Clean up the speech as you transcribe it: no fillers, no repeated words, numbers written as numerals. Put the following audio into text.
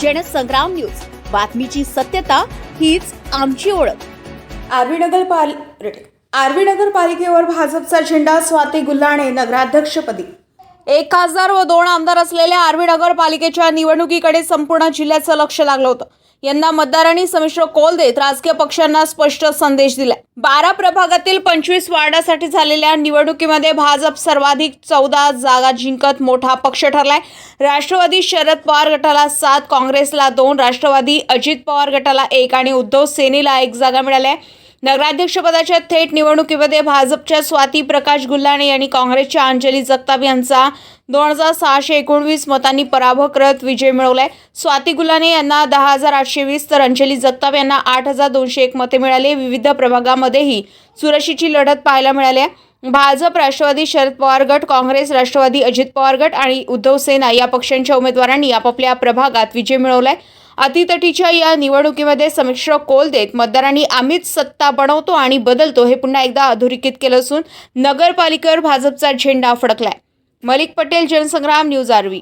Jansangram news, बातमीची सत्यता हीच आमची ओळख. आर्वी नगरपालिकेवर भाजपचा झेंडा. स्वाती गुल्हाणे नगराध्यक्षपदी. एक खासदार व 2 आमदार असलेल्या आर्वी नगरपालिकेच्या निवडणुकीकडे संपूर्ण जिल्ह्याचं लक्ष लागलं होतं. यंदा मतदारांनी संमिश्र कौल देत राजकीय पक्षांना स्पष्ट संदेश दिलाय. 12 प्रभागातील 25 वार्डासाठी झालेल्या निवडणुकीमध्ये भाजप सर्वाधिक 14 जागा जिंकत मोठा पक्ष ठरलाय. राष्ट्रवादी शरद पवार गटाला 7, काँग्रेसला 2, राष्ट्रवादी अजित पवार गटाला 1 आणि उद्धव सेनेला 1 जागा मिळाल्या. नगराध्यक्षपदाच्या थेट निवडणुकीमध्ये भाजपच्या स्वाती प्रकाश गुल्हाणे यांनी काँग्रेसच्या अंजली जगताप यांचा 2619 मतांनी पराभव करत विजय मिळवलाय. स्वाती गुल्हाणे यांना 10,820 तर अंजली जगताप यांना 8,201 मते मिळाली. विविध प्रभागामध्येही चुरशीची लढत पाहायला मिळाली. भाजप, राष्ट्रवादी शरद पवार गट, काँग्रेस, राष्ट्रवादी अजित पवार गट आणि उद्धव सेना या पक्षांच्या उमेदवारांनी आपापल्या प्रभागात विजय मिळवलाय. अतितटीच्या या निवडणुकीमध्ये संमिश्र कौल देत मतदारांनी आम्हीच सत्ता बनवतो आणि बदलतो हे पुन्हा एकदा अधोरेखित केलं असून नगरपालिकेवर भाजपचा झेंडा फडकलाय. मलिक पटेल, जनसंग्राम न्यूज, आर्वी.